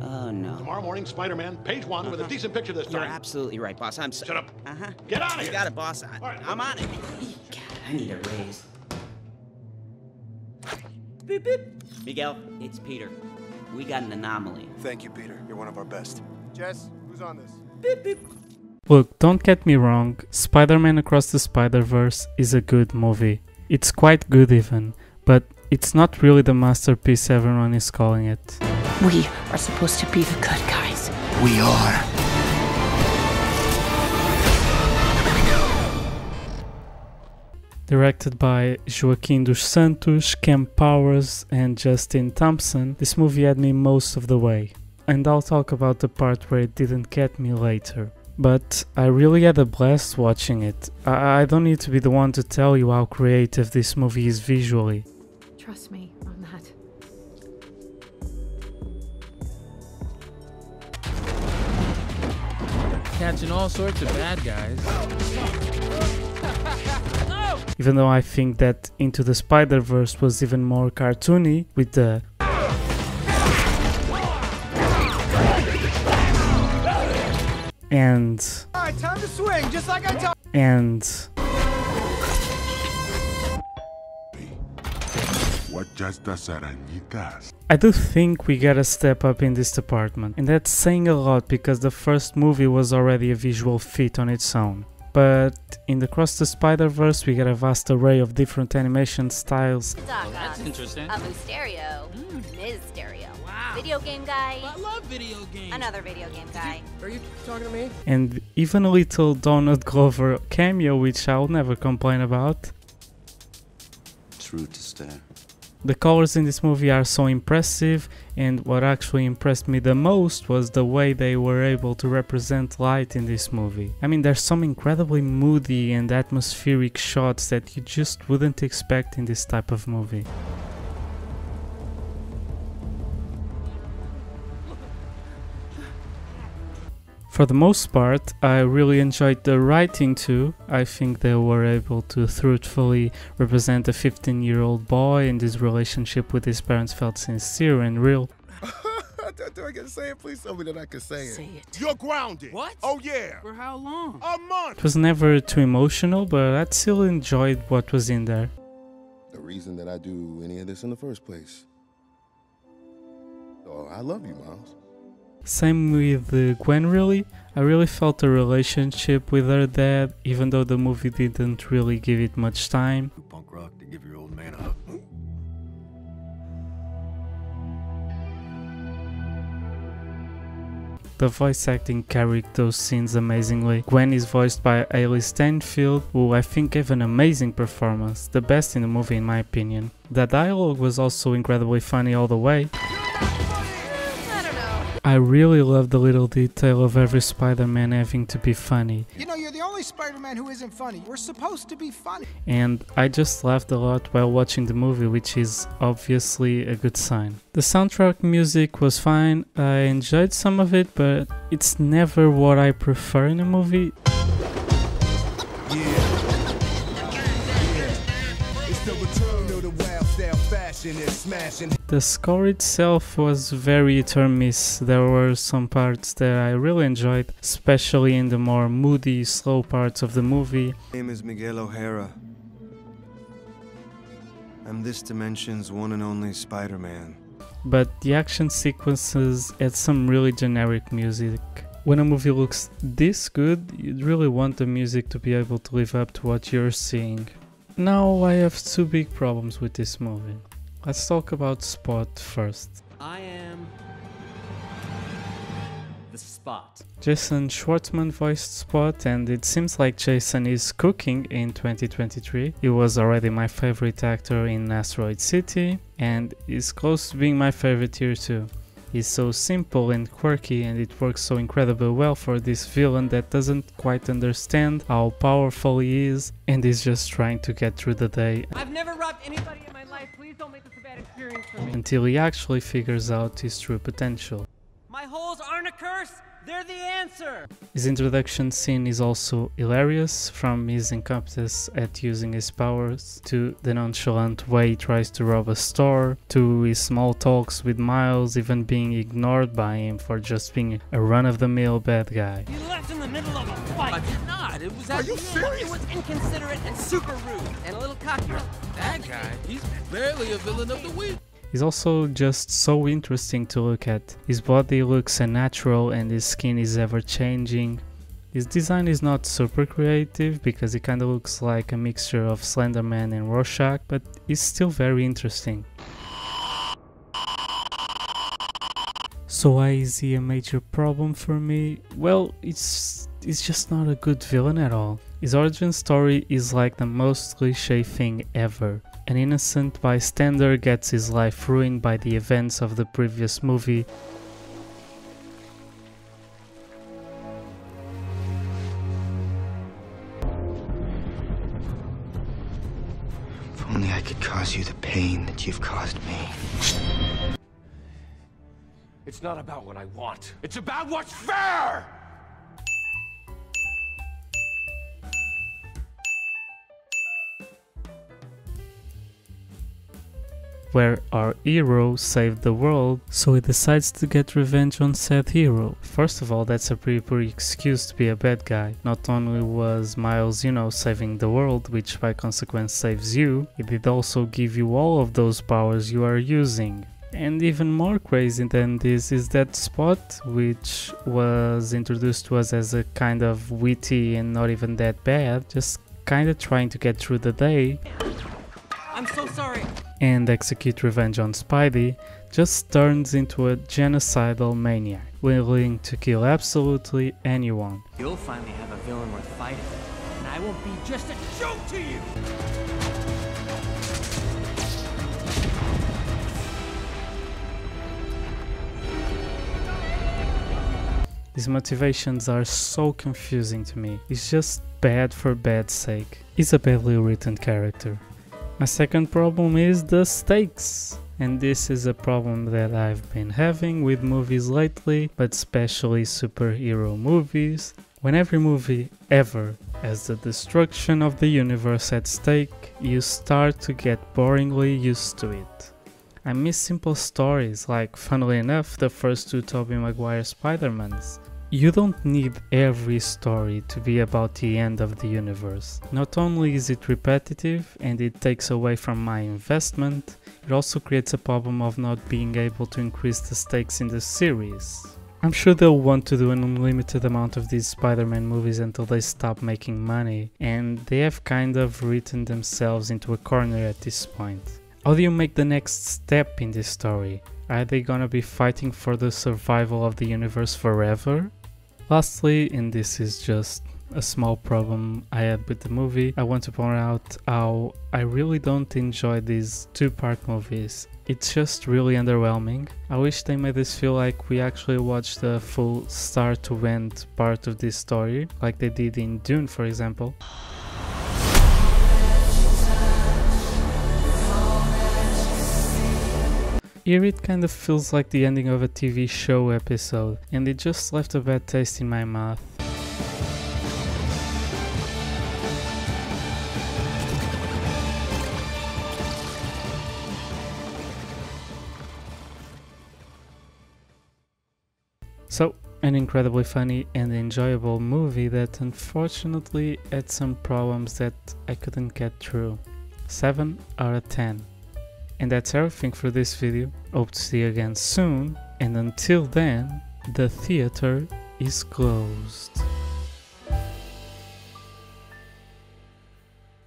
Oh, no. Tomorrow morning, Spider-Man, page one, with a decent picture this time. You're absolutely right, boss. I'm Shut up. Uh-huh. Get out of here. You got it, boss. right. I'm on it. God, I need a raise. Beep, beep. Miguel, it's Peter. We got an anomaly. Thank you, Peter. You're one of our best. Jess, who's on this? Beep, beep. Look, don't get me wrong, Spider-Man Across the Spider-Verse is a good movie. It's quite good even, but it's not really the masterpiece everyone is calling it. We are supposed to be the good guys. We are. Directed by Joaquim dos Santos, Cam Powers and Justin Thompson, this movie had me most of the way. And I'll talk about the part where it didn't get me later. But I really had a blast watching it. I don't need to be the one to tell you how creative this movie is visually. Trust me on that. Catching all sorts of bad guys. Even though I think that Into the Spider-Verse was even more cartoony with the and Alright, time to swing, just like I told. and What just las arañitas? I do think we gotta step up in this department, and that's saying a lot because the first movie was already a visual feat on its own. But in Across the Spider-Verse we got a vast array of different animation styles. That's interesting. Abu Stereo, Ms. Stereo, Wow. video game guy, I love video games. another video game guy. Are you talking to me? And even a little Donald Glover cameo, which I'll never complain about. True to stare. The colors in this movie are so impressive, and what actually impressed me the most was the way they were able to represent light in this movie. I mean, there's some incredibly moody and atmospheric shots that you just wouldn't expect in this type of movie. For the most part, I really enjoyed the writing too. I think they were able to truthfully represent a 15-year-old boy, and his relationship with his parents felt sincere and real. Do I get to say it? Please tell me that I can say it. Say it. You're grounded. What? Oh yeah. For how long? A month. It was never too emotional, but I still enjoyed what was in there. The reason that I do any of this in the first place. Oh, I love you, Miles. Same with Gwen really. I really felt a relationship with her dad, even though the movie didn't really give it much time. Punk rock to give your old man a hug. The voice acting carried those scenes amazingly. Gwen is voiced by Hailey Steinfeld, who I think gave an amazing performance, the best in the movie in my opinion. The dialogue was also incredibly funny all the way. I really love the little detail of every Spider-Man having to be funny. You know, you're the only Spider-Man who isn't funny. We're supposed to be funny. And I just laughed a lot while watching the movie, which is obviously a good sign. The soundtrack music was fine, I enjoyed some of it, but it's never what I prefer in a movie. The score itself was very hit or miss. There were some parts that I really enjoyed, especially in the more moody, slow parts of the movie. My name is Miguel O'Hara. I'm this dimension's one and only Spider-Man. But the action sequences had some really generic music. When a movie looks this good, you'd really want the music to be able to live up to what you're seeing. Now I have two big problems with this movie. Let's talk about Spot first. I am the Spot. Jason Schwartzman voiced Spot, and it seems like Jason is cooking in 2023. He was already my favorite actor in Asteroid City, and is close to being my favorite here too. He's so simple and quirky, and it works so incredibly well for this villain that doesn't quite understand how powerful he is and is just trying to get through the day. I've never robbed anybody in my life. Please don't make this a bad experience for me. Until he actually figures out his true potential. My holes aren't a curse. They're the answer! His introduction scene is also hilarious, from his incompetence at using his powers, to the nonchalant way he tries to rob a store, to his small talks with Miles even being ignored by him for just being a run-of-the-mill bad guy. You left in the middle of a fight! I did not! It was Are you serious? It was inconsiderate and super rude, and a little cocky. That guy, he's barely a villain of the week! He's also just so interesting to look at. His body looks unnatural and his skin is ever changing. His design is not super creative because he kinda looks like a mixture of Slenderman and Rorschach, but he's still very interesting. So why is he a major problem for me? Well, it's just not a good villain at all. His origin story is like the most cliché thing ever. An innocent bystander gets his life ruined by the events of the previous movie. If only I could cause you the pain that you've caused me. It's not about what I want. It's about what's fair! Where our hero saved the world, so he decides to get revenge on said hero. First of all, that's a pretty poor excuse to be a bad guy. Not only was Miles, saving the world, which by consequence saves you, he did also give you all of those powers you are using. And even more crazy than this is that Spot, which was introduced to us as a kind of witty and not even that bad, just kinda trying to get through the day. I'm so sorry! And execute revenge on Spidey, just turns into a genocidal maniac, willing to kill absolutely anyone. You'll finally have a villain worth fighting, and I won't be just a joke to you! His motivations are so confusing to me. He's just bad for bad's sake. He's a badly written character. My second problem is the stakes. And this is a problem that I've been having with movies lately, but especially superhero movies. When every movie ever has the destruction of the universe at stake, you start to get boringly used to it. I miss simple stories, like, funnily enough, the first two Tobey Maguire Spider-Mans. You don't need every story to be about the end of the universe. Not only is it repetitive and it takes away from my investment, it also creates a problem of not being able to increase the stakes in the series. I'm sure they'll want to do an unlimited amount of these Spider-Man movies until they stop making money, and they have kind of written themselves into a corner at this point. How do you make the next step in this story? Are they gonna be fighting for the survival of the universe forever? Lastly, and this is just a small problem I had with the movie, I want to point out how I really don't enjoy these two-part movies. It's just really underwhelming. I wish they made us feel like we actually watched the full start to end part of this story, like they did in Dune, for example. Here it kind of feels like the ending of a TV show episode, and it just left a bad taste in my mouth. So, an incredibly funny and enjoyable movie that unfortunately had some problems that I couldn't get through. 7 out of 10. And that's everything for this video. Hope to see you again soon, and until then, the theater is closed.